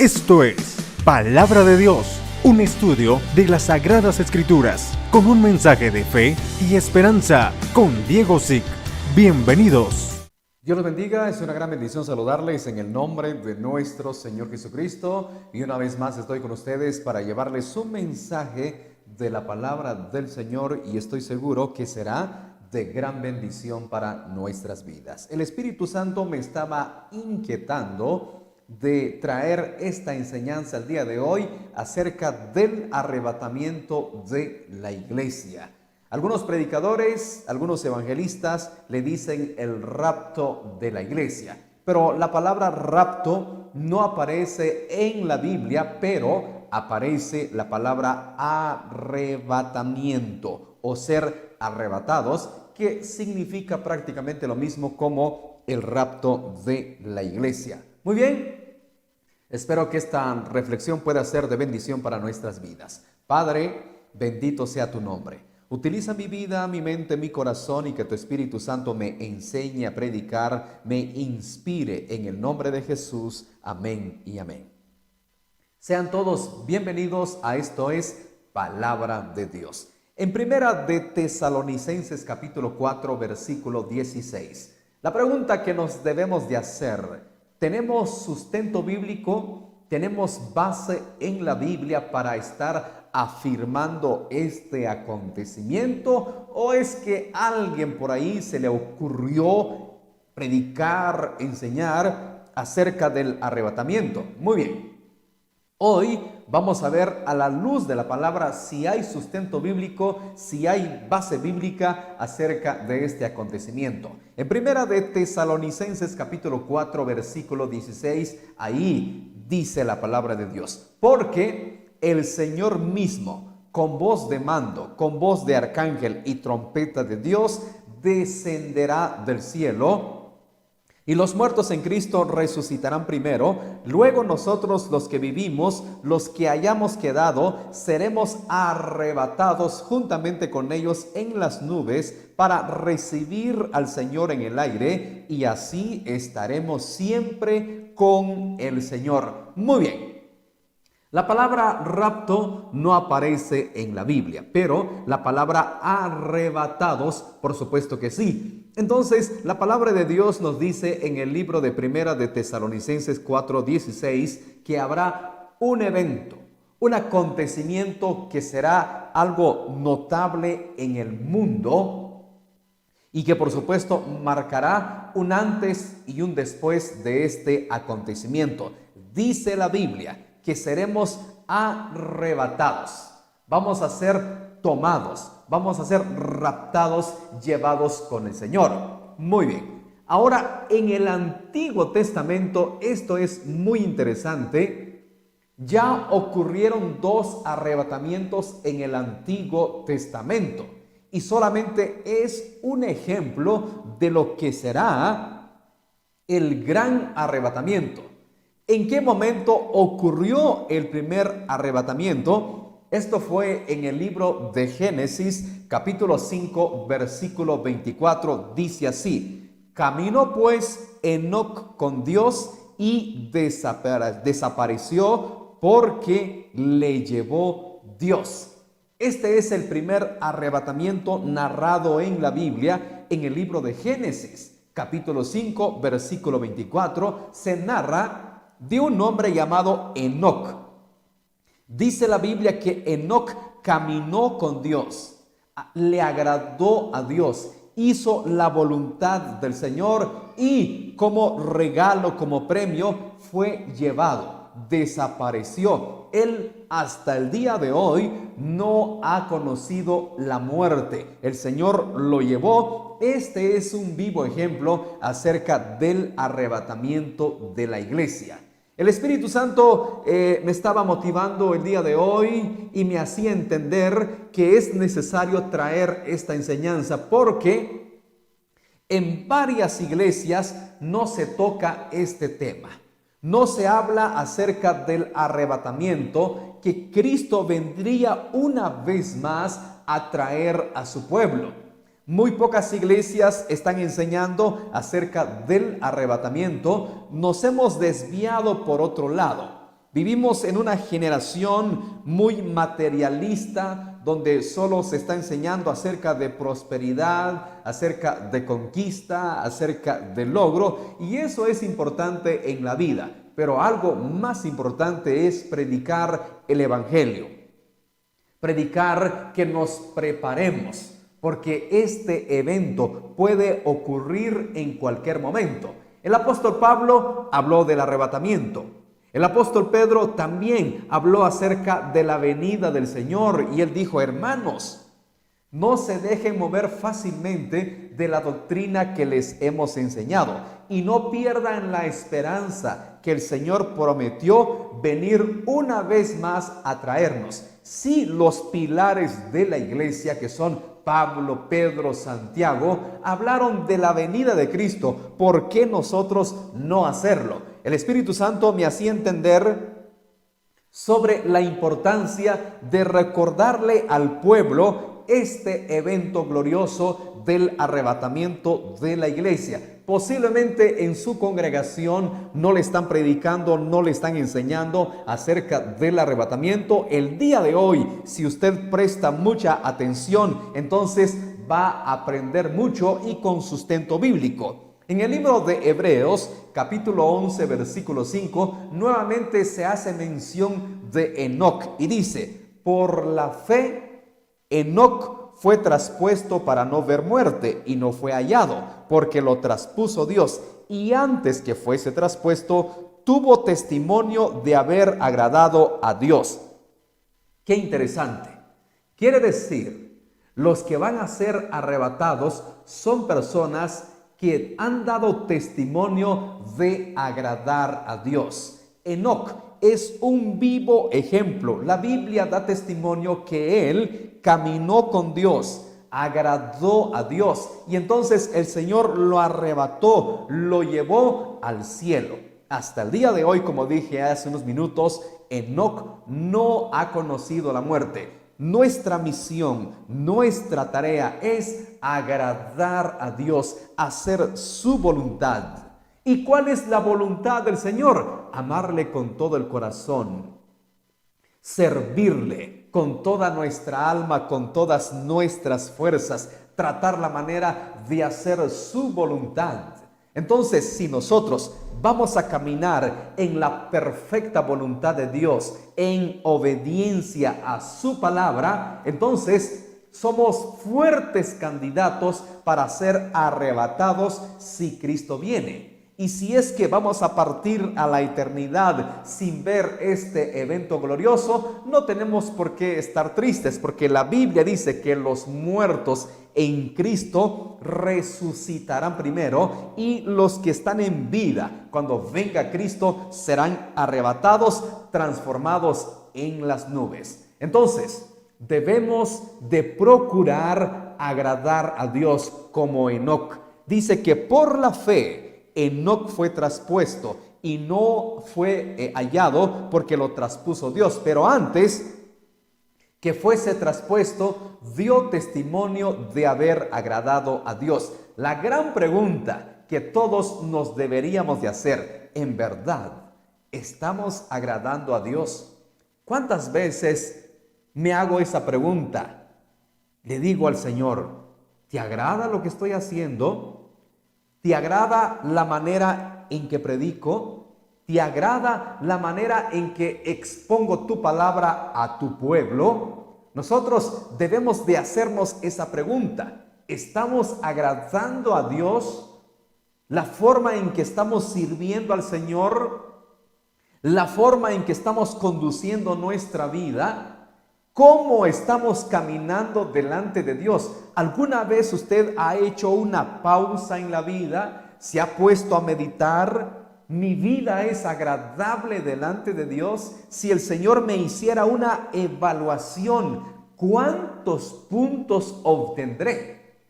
Esto es Palabra de Dios, un estudio de las Sagradas Escrituras, con un mensaje de fe y esperanza, con Diego Zick. Bienvenidos. Dios los bendiga, es una gran bendición saludarles en el nombre de nuestro Señor Jesucristo. Y una vez más estoy con ustedes para llevarles un mensaje de la palabra del Señor y estoy seguro que será de gran bendición para nuestras vidas. El Espíritu Santo me estaba inquietando de traer esta enseñanza el día de hoy acerca del arrebatamiento de la iglesia. Algunos predicadores, algunos evangelistas le dicen el rapto de la iglesia, pero la palabra rapto no aparece en la Biblia, pero aparece la palabra arrebatamiento o ser arrebatados, que significa prácticamente lo mismo como el rapto de la iglesia. Muy bien, espero que esta reflexión pueda ser de bendición para nuestras vidas. Padre, bendito sea tu nombre. Utiliza mi vida, mi mente, mi corazón y que tu Espíritu Santo me enseñe a predicar, me inspire en el nombre de Jesús. Amén y amén. Sean todos bienvenidos a esto es Palabra de Dios. En primera de Tesalonicenses capítulo 4 versículo 16. La pregunta que nos debemos de hacer: ¿tenemos sustento bíblico? ¿Tenemos base en la Biblia para estar afirmando este acontecimiento? ¿O es que a alguien por ahí se le ocurrió predicar, enseñar acerca del arrebatamiento? Muy bien. Hoy vamos a ver a la luz de la palabra si hay sustento bíblico, si hay base bíblica acerca de este acontecimiento. En primera de Tesalonicenses capítulo 4 versículo 16, ahí dice la palabra de Dios: porque el Señor mismo, con voz de mando, con voz de arcángel y trompeta de Dios, descenderá del cielo, y los muertos en Cristo resucitarán primero. Luego nosotros, los que vivimos, los que hayamos quedado, seremos arrebatados juntamente con ellos en las nubes para recibir al Señor en el aire, y así estaremos siempre con el Señor. Muy bien. La palabra rapto no aparece en la Biblia, pero la palabra arrebatados, por supuesto que sí. Entonces, la palabra de Dios nos dice en el libro de Primera de Tesalonicenses 4:16 que habrá un evento, un acontecimiento que será algo notable en el mundo y que por supuesto marcará un antes y un después de este acontecimiento. Dice la Biblia que seremos arrebatados, vamos a ser tomados, vamos a ser raptados, llevados con el Señor. Muy bien. Ahora, en el Antiguo Testamento, esto es muy interesante, ya ocurrieron dos arrebatamientos en el Antiguo Testamento y solamente es un ejemplo de lo que será el gran arrebatamiento. ¿En qué momento ocurrió el primer arrebatamiento? Esto fue en el libro de Génesis, capítulo 5, versículo 24. Dice así: caminó pues Enoc con Dios y desapareció porque le llevó Dios. Este es el primer arrebatamiento narrado en la Biblia en el libro de Génesis, capítulo 5, versículo 24. Se narra de un hombre llamado Enoc. Dice la Biblia que Enoc caminó con Dios, le agradó a Dios, hizo la voluntad del Señor y como regalo, como premio, fue llevado, desapareció. Él hasta el día de hoy no ha conocido la muerte. El Señor lo llevó. Este es un vivo ejemplo acerca del arrebatamiento de la iglesia. El Espíritu Santo me estaba motivando el día de hoy y me hacía entender que es necesario traer esta enseñanza porque en varias iglesias no se toca este tema. No se habla acerca del arrebatamiento, que Cristo vendría una vez más a traer a su pueblo. Muy pocas iglesias están enseñando acerca del arrebatamiento. Nos hemos desviado por otro lado. Vivimos en una generación muy materialista, donde solo se está enseñando acerca de prosperidad, acerca de conquista, acerca de logro, y eso es importante en la vida. Pero algo más importante es predicar el evangelio. Predicar que nos preparemos, porque este evento puede ocurrir en cualquier momento. El apóstol Pablo habló del arrebatamiento. El apóstol Pedro también habló acerca de la venida del Señor y él dijo: hermanos, no se dejen mover fácilmente de la doctrina que les hemos enseñado y no pierdan la esperanza que el Señor prometió venir una vez más a traernos. Sí, los pilares de la iglesia, que son Pablo, Pedro, Santiago, hablaron de la venida de Cristo. ¿Por qué nosotros no hacerlo? El Espíritu Santo me hacía entender sobre la importancia de recordarle al pueblo este evento glorioso del arrebatamiento de la iglesia. Posiblemente en su congregación no le están predicando, no le están enseñando acerca del arrebatamiento. El día de hoy, si usted presta mucha atención, entonces va a aprender mucho y con sustento bíblico. En el libro de Hebreos, capítulo 11, versículo 5, nuevamente se hace mención de Enoc y dice: por la fe, Enoc fue traspuesto para no ver muerte y no fue hallado, porque lo traspuso Dios, y antes que fuese traspuesto, tuvo testimonio de haber agradado a Dios. Qué interesante. Quiere decir, los que van a ser arrebatados son personas que han dado testimonio de agradar a Dios. Enoc es un vivo ejemplo. La Biblia da testimonio que él caminó con Dios, agradó a Dios, y entonces el Señor lo arrebató, lo llevó al cielo. Hasta el día de hoy, como dije hace unos minutos, Enoc no ha conocido la muerte. Nuestra misión, nuestra tarea es agradar a Dios, hacer su voluntad. ¿Y cuál es la voluntad del Señor? Amarle con todo el corazón, servirle con toda nuestra alma, con todas nuestras fuerzas, tratar la manera de hacer su voluntad. Entonces, si nosotros vamos a caminar en la perfecta voluntad de Dios, en obediencia a su palabra, entonces somos fuertes candidatos para ser arrebatados si Cristo viene. Y si es que vamos a partir a la eternidad sin ver este evento glorioso, no tenemos por qué estar tristes, porque la Biblia dice que los muertos en Cristo resucitarán primero, y los que están en vida, cuando venga Cristo, serán arrebatados, transformados en las nubes. Entonces, debemos de procurar agradar a Dios como Enoc. Dice que por la fe Enoc fue traspuesto y no fue hallado porque lo traspuso Dios, pero antes que fuese traspuesto dio testimonio de haber agradado a Dios. La gran pregunta que todos nos deberíamos de hacer: ¿en verdad estamos agradando a Dios? ¿Cuántas veces me hago esa pregunta? Le digo al Señor: ¿te agrada lo que estoy haciendo? ¿Te agrada la manera en que predico? ¿Te agrada la manera en que expongo tu palabra a tu pueblo? Nosotros debemos de hacernos esa pregunta. ¿Estamos agradando a Dios? ¿La forma en que estamos sirviendo al Señor? ¿La forma en que estamos conduciendo nuestra vida? ¿Cómo estamos caminando delante de Dios? ¿Alguna vez usted ha hecho una pausa en la vida? ¿Se ha puesto a meditar? ¿Mi vida es agradable delante de Dios? Si el Señor me hiciera una evaluación, ¿cuántos puntos obtendré?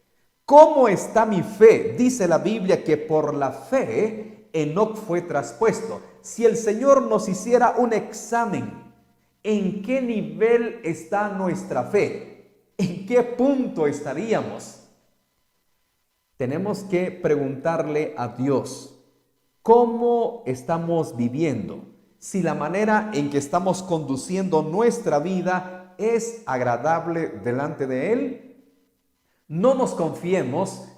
¿Cómo está mi fe? Dice la Biblia que por la fe Enoc fue traspuesto. Si el Señor nos hiciera un examen, ¿en qué nivel está nuestra fe? ¿En qué punto estaríamos? Tenemos que preguntarle a Dios, ¿cómo estamos viviendo? si la manera en que estamos conduciendo nuestra vida es agradable delante de Él. No nos confiemos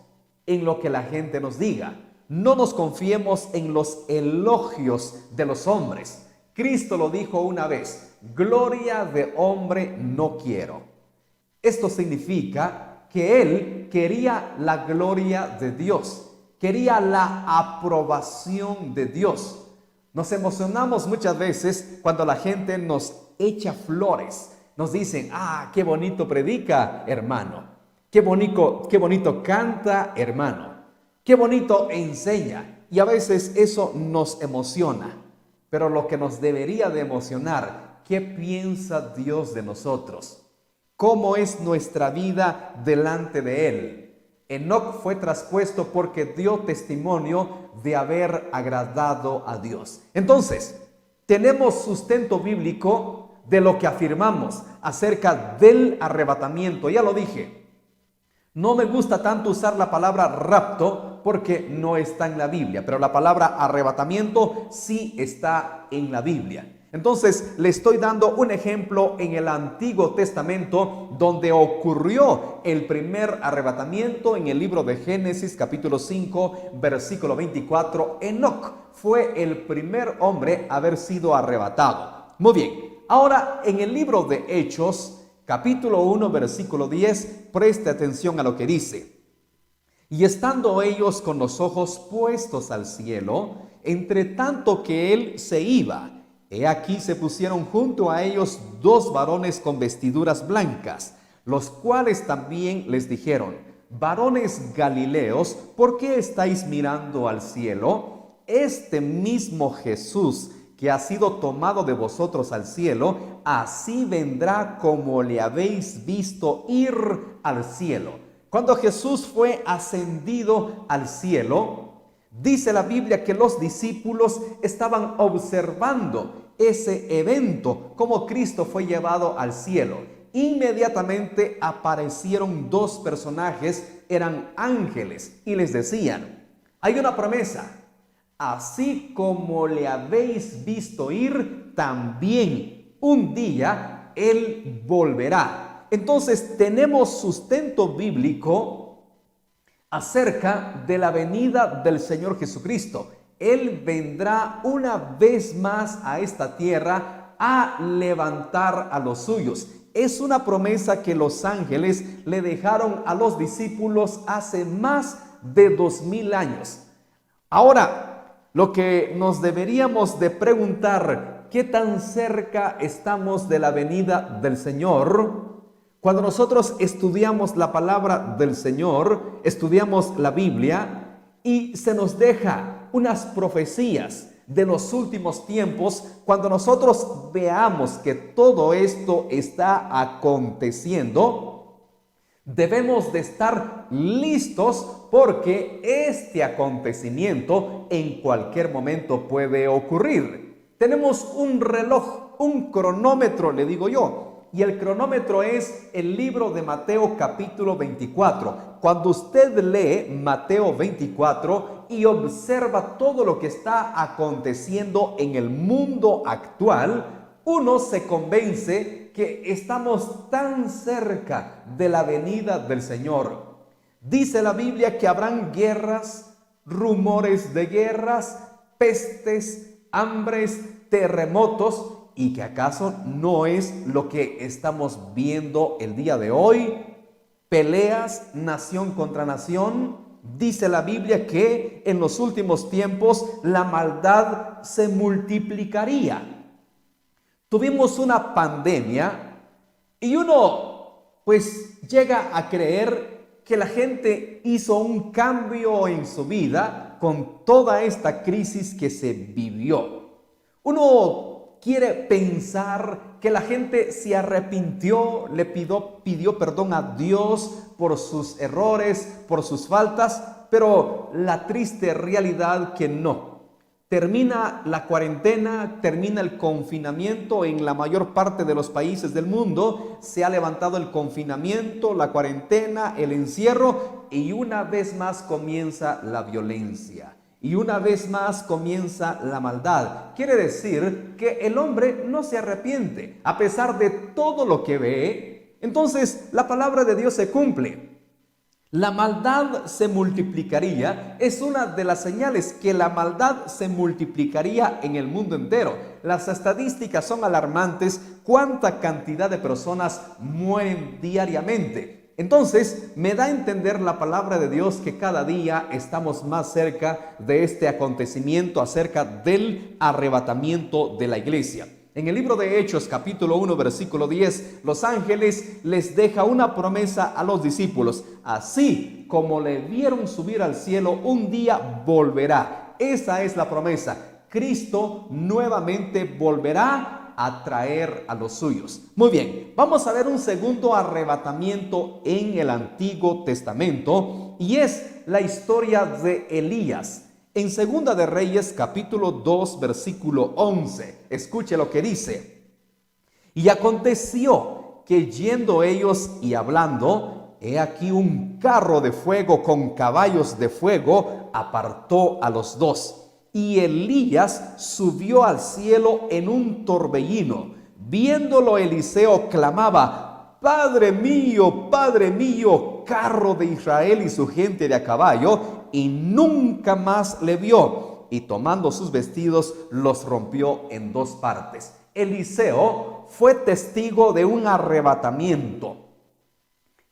en lo que la gente nos diga. No nos confiemos en los elogios de los hombres. Cristo lo dijo una vez: gloria de hombre no quiero. Esto significa que Él quería la gloria de Dios, quería la aprobación de Dios. Nos emocionamos muchas veces cuando la gente nos echa flores. Nos dicen: ah, qué bonito predica, hermano. Qué bonito canta, hermano. Qué bonito enseña. Y a veces eso nos emociona. Pero lo que nos debería de emocionar: ¿qué piensa Dios de nosotros? ¿Cómo es nuestra vida delante de Él? Enoc fue traspuesto porque dio testimonio de haber agradado a Dios. Entonces, tenemos sustento bíblico de lo que afirmamos acerca del arrebatamiento. Ya lo dije, no me gusta tanto usar la palabra rapto porque no está en la Biblia, pero la palabra arrebatamiento sí está en la Biblia. Entonces, le estoy dando un ejemplo en el Antiguo Testamento donde ocurrió el primer arrebatamiento en el libro de Génesis, capítulo 5, versículo 24. Enoc fue el primer hombre a haber sido arrebatado. Muy bien, ahora en el libro de Hechos, capítulo 1, versículo 10, preste atención a lo que dice. Y estando ellos con los ojos puestos al cielo, entre tanto que él se iba, he aquí se pusieron junto a ellos dos varones con vestiduras blancas, los cuales también les dijeron: varones Galileos, ¿por qué estáis mirando al cielo? Este mismo Jesús que ha sido tomado de vosotros al cielo, así vendrá como le habéis visto ir al cielo. Cuando Jesús fue ascendido al cielo, dice la Biblia que los discípulos estaban observando ese evento, como Cristo fue llevado al cielo. Inmediatamente aparecieron dos personajes, eran ángeles, y les decían: hay una promesa, así como le habéis visto ir, también un día Él volverá. Entonces tenemos sustento bíblico acerca de la venida del Señor Jesucristo. Él vendrá una vez más a esta tierra a levantar a los suyos. Es una promesa que los ángeles le dejaron a los discípulos hace más de 2000 años. Ahora, lo que nos deberíamos de preguntar: ¿qué tan cerca estamos de la venida del Señor? Cuando nosotros estudiamos la palabra del Señor, estudiamos la Biblia y se nos deja unas profecías de los últimos tiempos, cuando nosotros veamos que todo esto está aconteciendo, debemos de estar listos porque este acontecimiento en cualquier momento puede ocurrir. Tenemos un reloj, un cronómetro, le digo yo. Y el cronómetro es el libro de Mateo capítulo 24. Cuando usted lee Mateo 24 y observa todo lo que está aconteciendo en el mundo actual, uno se convence que estamos tan cerca de la venida del Señor. Dice la Biblia que habrán guerras, rumores de guerras, pestes, hambres, terremotos. ¿Y que acaso no es lo que estamos viendo el día de hoy? Peleas nación contra nación. Dice la Biblia que en los últimos tiempos la maldad se multiplicaría. Tuvimos una pandemia y uno pues llega a creer que la gente hizo un cambio en su vida con toda esta crisis que se vivió. Uno quiere pensar que la gente se arrepintió, le pidió perdón a Dios por sus errores, por sus faltas, pero la triste realidad que no. Termina la cuarentena, termina el confinamiento en la mayor parte de los países del mundo, se ha levantado el confinamiento, la cuarentena, el encierro, y una vez más comienza la violencia. y una vez más comienza la maldad. Quiere decir que el hombre no se arrepiente a pesar de todo lo que ve. Entonces la palabra de Dios se cumple. La maldad se multiplicaría. Es una de las señales que la maldad se multiplicaría en el mundo entero. Las estadísticas son alarmantes. ¿Cuánta cantidad de personas mueren diariamente? Entonces, me da a entender la palabra de Dios que cada día estamos más cerca de este acontecimiento, acerca del arrebatamiento de la iglesia. En el libro de Hechos, capítulo 1, versículo 10, los ángeles les deja una promesa a los discípulos. Así como le vieron subir al cielo, un día volverá. Esa es la promesa. Cristo nuevamente volverá a traer a los suyos. Muy bien, vamos a ver un segundo arrebatamiento en el Antiguo Testamento y es la historia de Elías. En Segunda de Reyes, capítulo 2, versículo 11, escuche lo que dice. Y aconteció que yendo ellos y hablando, he aquí un carro de fuego con caballos de fuego apartó a los dos. Y Elías subió al cielo en un torbellino. Viéndolo, Eliseo clamaba: Padre mío, carro de Israel y su gente de a caballo. Y nunca más le vio. Y tomando sus vestidos, los rompió en dos partes. Eliseo fue testigo de un arrebatamiento.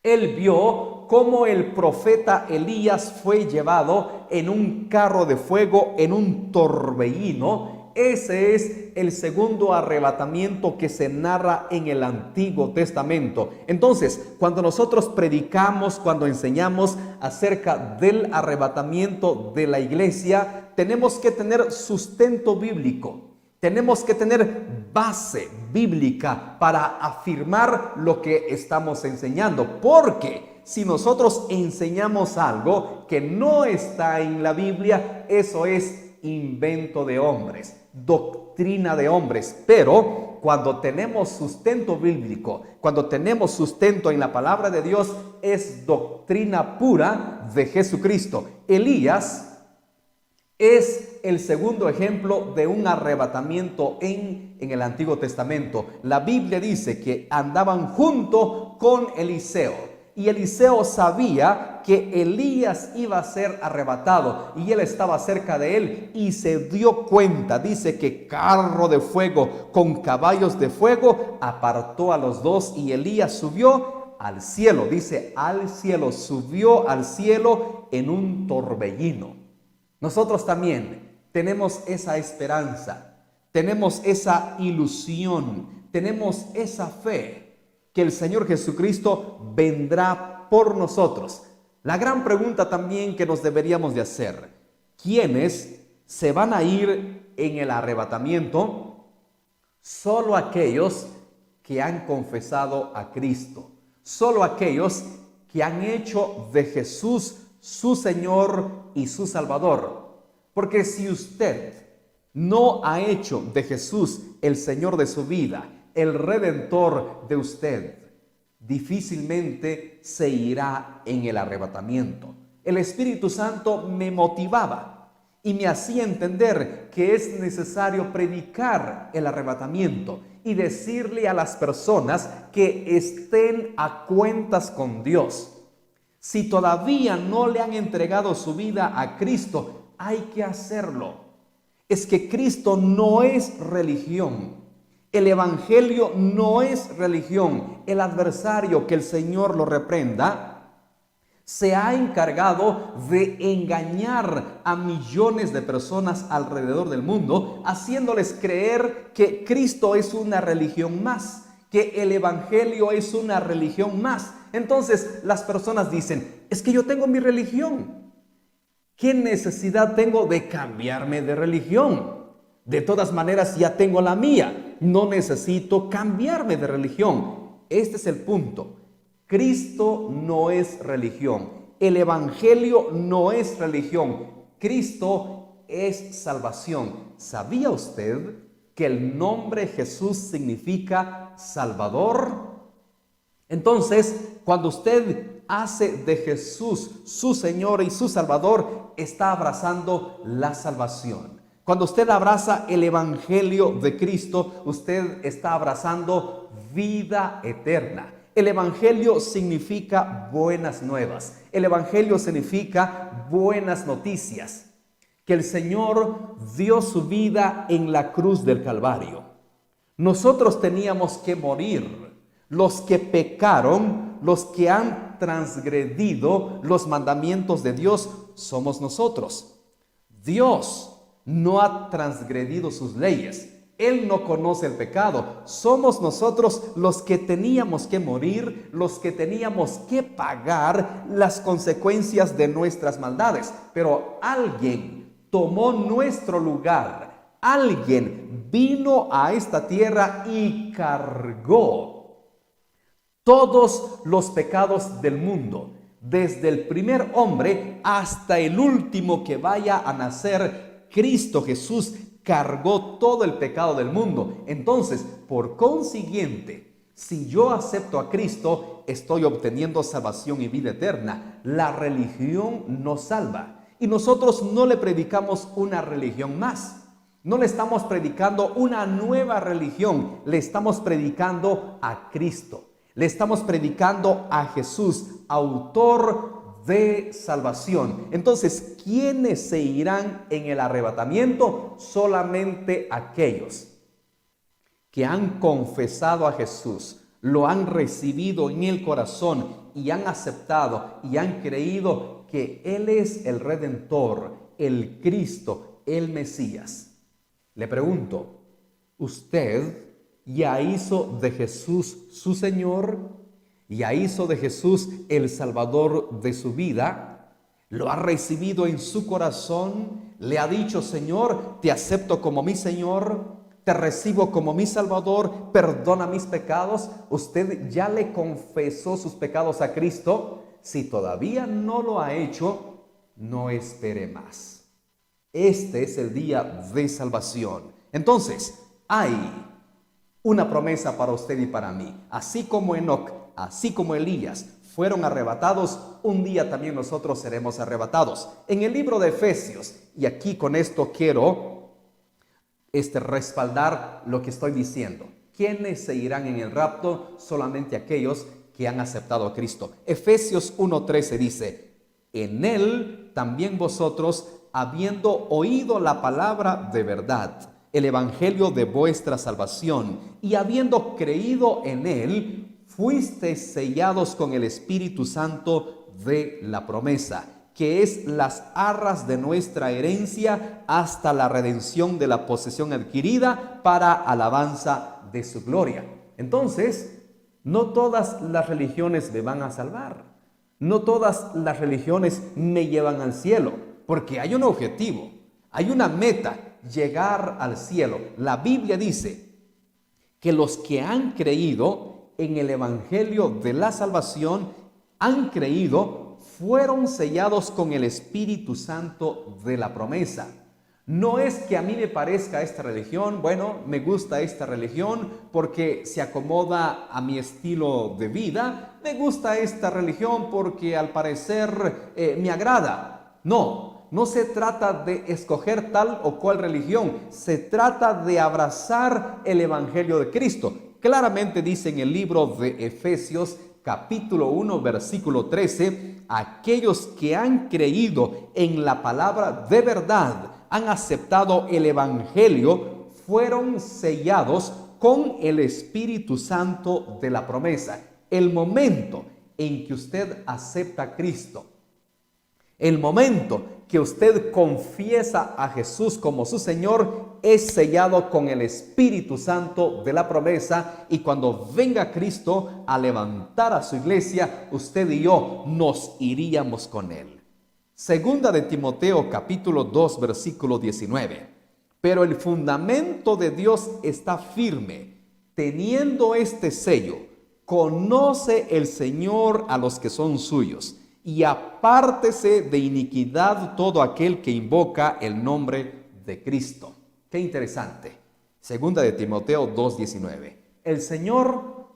Él vio cómo el profeta Elías fue llevado en un carro de fuego, en un torbellino. Ese es el segundo arrebatamiento que se narra en el Antiguo Testamento. Entonces, cuando nosotros predicamos, cuando enseñamos acerca del arrebatamiento de la iglesia, tenemos que tener sustento bíblico. Tenemos que tener base bíblica para afirmar lo que estamos enseñando, porque si nosotros enseñamos algo que no está en la Biblia, eso es invento de hombres, doctrina de hombres. Pero cuando tenemos sustento bíblico, cuando tenemos sustento en la palabra de Dios, es doctrina pura de Jesucristo. Elías es el segundo ejemplo de un arrebatamiento en el Antiguo Testamento. La Biblia dice que andaban junto con Eliseo. Y Eliseo sabía que Elías iba a ser arrebatado y él estaba cerca de él y se dio cuenta. Dice que carro de fuego con caballos de fuego apartó a los dos y Elías subió al cielo. Dice al cielo, subió al cielo en un torbellino. Nosotros también tenemos esa esperanza, tenemos esa ilusión, tenemos esa fe que el Señor Jesucristo vendrá por nosotros. La gran pregunta también que nos deberíamos de hacer: ¿quiénes se van a ir en el arrebatamiento? Solo aquellos que han confesado a Cristo, solo aquellos que han hecho de Jesús su Señor y su Salvador. Porque si usted no ha hecho de Jesús el Señor de su vida, el Redentor de usted, difícilmente se irá en el arrebatamiento. El Espíritu Santo me motivaba y me hacía entender que es necesario predicar el arrebatamiento y decirle a las personas que estén a cuentas con Dios. Si todavía no le han entregado su vida a Cristo, hay que hacerlo. Es que Cristo no es religión. El evangelio no es religión. El adversario, que el Señor lo reprenda, se ha encargado de engañar a millones de personas alrededor del mundo, haciéndoles creer que Cristo es una religión más, que el evangelio es una religión más. Entonces las personas dicen: es que yo tengo mi religión. ¿Qué necesidad tengo de cambiarme de religión? De todas maneras ya tengo la mía. No necesito cambiarme de religión. Este es el punto. Cristo no es religión. El evangelio no es religión. Cristo es salvación. ¿Sabía usted que el nombre Jesús significa Salvador? Entonces, cuando usted hace de Jesús su Señor y su Salvador, está abrazando la salvación. Cuando usted abraza el Evangelio de Cristo, usted está abrazando vida eterna. El Evangelio significa buenas nuevas. El Evangelio significa buenas noticias. Que el Señor dio su vida en la cruz del Calvario. Nosotros teníamos que morir. Los que pecaron, los que han transgredido los mandamientos de Dios, somos nosotros. Dios no ha transgredido sus leyes. Él no conoce el pecado. Somos nosotros los que teníamos que morir, los que teníamos que pagar las consecuencias de nuestras maldades. Pero alguien tomó nuestro lugar. Alguien vino a esta tierra y cargó todos los pecados del mundo. Desde el primer hombre hasta el último que vaya a nacer, Cristo Jesús cargó todo el pecado del mundo. Entonces, por consiguiente, si yo acepto a Cristo, estoy obteniendo salvación y vida eterna. La religión nos salva. Y nosotros no le predicamos una religión más. No le estamos predicando una nueva religión. Le estamos predicando a Cristo. Le estamos predicando a Jesús, autor de salvación. Entonces, ¿quiénes se irán en el arrebatamiento? Solamente aquellos que han confesado a Jesús, lo han recibido en el corazón y han aceptado y han creído que Él es el Redentor, el Cristo, el Mesías. Le pregunto, ¿usted ya hizo de Jesús su Señor? ¿Ya hizo de Jesús el Salvador de su vida? ¿Lo ha recibido en su corazón? ¿Le ha dicho, Señor, te acepto como mi Señor? ¿Te recibo como mi Salvador? ¿Perdona mis pecados? ¿Usted ya le confesó sus pecados a Cristo? Si todavía no lo ha hecho, no espere más. Este es el día de salvación. Entonces, hay una promesa para usted y para mí. Así como Enoc, así como Elías fueron arrebatados, un día también nosotros seremos arrebatados. En el libro de Efesios, y aquí con esto quiero respaldar lo que estoy diciendo. ¿Quiénes se irán en el rapto? Solamente aquellos que han aceptado a Cristo. Efesios 1:13 dice, en Él también vosotros, habiendo oído la palabra de verdad, el evangelio de vuestra salvación, y habiendo creído en Él, fuisteis sellados con el Espíritu Santo de la promesa, que es las arras de nuestra herencia hasta la redención de la posesión adquirida para alabanza de su gloria. Entonces, no todas las religiones me van a salvar. No todas las religiones me llevan al cielo, porque hay un objetivo, hay una meta, llegar al cielo. La Biblia dice que los que han creído en el evangelio de la salvación, han creído, fueron sellados con el Espíritu Santo de la promesa. No es que a mí me parezca esta religión, bueno, me gusta esta religión porque se acomoda a mi estilo de vida, me gusta esta religión porque al parecer me agrada. No se trata de escoger tal o cual religión, se trata de abrazar el evangelio de Cristo. Claramente dice en el libro de Efesios, capítulo 1, versículo 13, aquellos que han creído en la palabra de verdad, han aceptado el evangelio, fueron sellados con el Espíritu Santo de la promesa. El momento en que usted acepta a Cristo, el momento que usted confiesa a Jesús como su Señor, es sellado con el Espíritu Santo de la promesa, y cuando venga Cristo a levantar a su iglesia, usted y yo nos iríamos con Él. Segunda de Timoteo capítulo 2 versículo 19. Pero el fundamento de Dios está firme, teniendo este sello: conoce el Señor a los que son suyos, y apártese de iniquidad todo aquel que invoca el nombre de Cristo. Qué interesante. Segunda de Timoteo 2:19. El Señor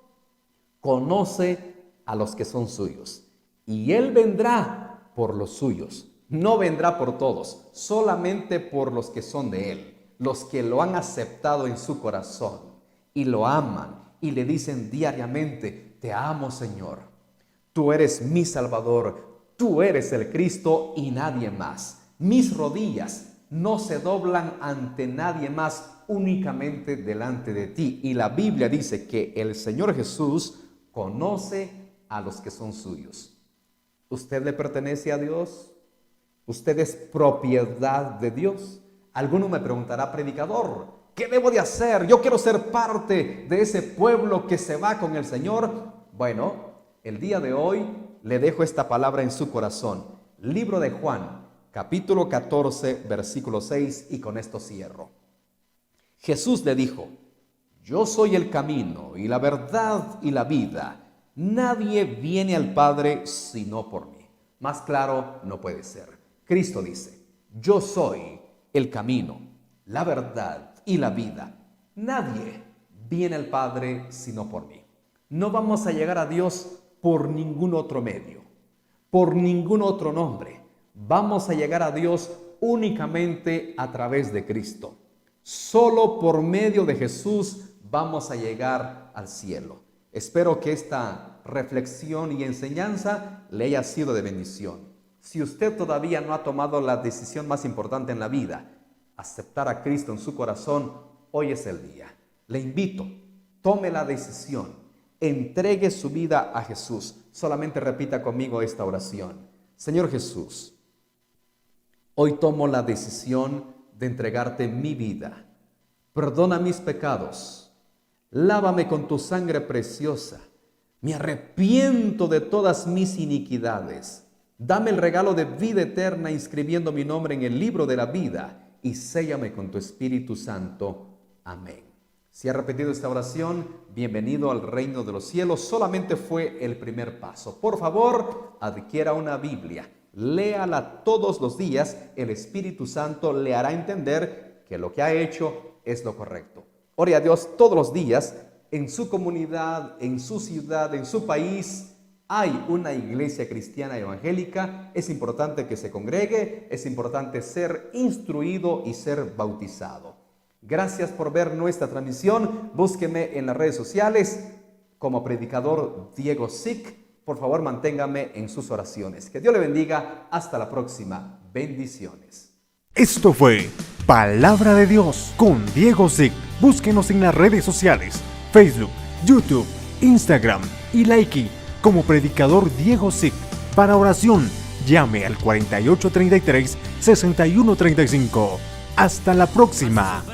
conoce a los que son suyos. y Él vendrá por los suyos. No vendrá por todos, solamente por los que son de Él, los que lo han aceptado en su corazón y lo aman y le dicen diariamente: te amo, Señor, tú eres mi Salvador, tú eres el Cristo y nadie más. Mis rodillas no se doblan ante nadie más, únicamente delante de ti. Y la Biblia dice que el Señor Jesús conoce a los que son suyos. ¿Usted le pertenece a Dios? ¿Usted es propiedad de Dios? Alguno me preguntará: predicador, ¿qué debo de hacer? Yo quiero ser parte de ese pueblo que se va con el Señor. Bueno, el día de hoy le dejo esta palabra en su corazón. Libro de Juan, capítulo 14, versículo 6, y con esto cierro. Jesús le dijo: yo soy el camino y la verdad y la vida. Nadie viene al Padre sino por mí. Más claro no puede ser. Cristo dice: yo soy el camino, la verdad y la vida. Nadie viene al Padre sino por mí. No vamos a llegar a Dios por ningún otro medio, por ningún otro nombre. Vamos a llegar a Dios únicamente a través de Cristo. Solo por medio de Jesús vamos a llegar al cielo. Espero que esta reflexión y enseñanza le haya sido de bendición. Si usted todavía no ha tomado la decisión más importante en la vida, aceptar a Cristo en su corazón, hoy es el día. Le invito, tome la decisión, entregue su vida a Jesús. Solamente repita conmigo esta oración: Señor Jesús, hoy tomo la decisión de entregarte mi vida. Perdona mis pecados, lávame con tu sangre preciosa. Me arrepiento de todas mis iniquidades. Dame el regalo de vida eterna inscribiendo mi nombre en el libro de la vida y séllame con tu Espíritu Santo. Amén. Si ha repetido esta oración, bienvenido al reino de los cielos. Solamente fue el primer paso. Por favor, adquiera una Biblia. Léala todos los días. El Espíritu Santo le hará entender que lo que ha hecho es lo correcto. Ore a Dios todos los días. En su comunidad, en su ciudad, en su país, hay una iglesia cristiana evangélica. Es importante que se congregue, es importante ser instruido y ser bautizado. Gracias por ver nuestra transmisión. Búsqueme en las redes sociales como predicador Diego Zic. Por favor, manténgame en sus oraciones. Que Dios le bendiga. Hasta la próxima. Bendiciones. Esto fue Palabra de Dios con Diego Zic. Búsquenos en las redes sociales: Facebook, YouTube, Instagram y Likee como predicador Diego Zic. Para oración, llame al 4833-6135. Hasta la próxima.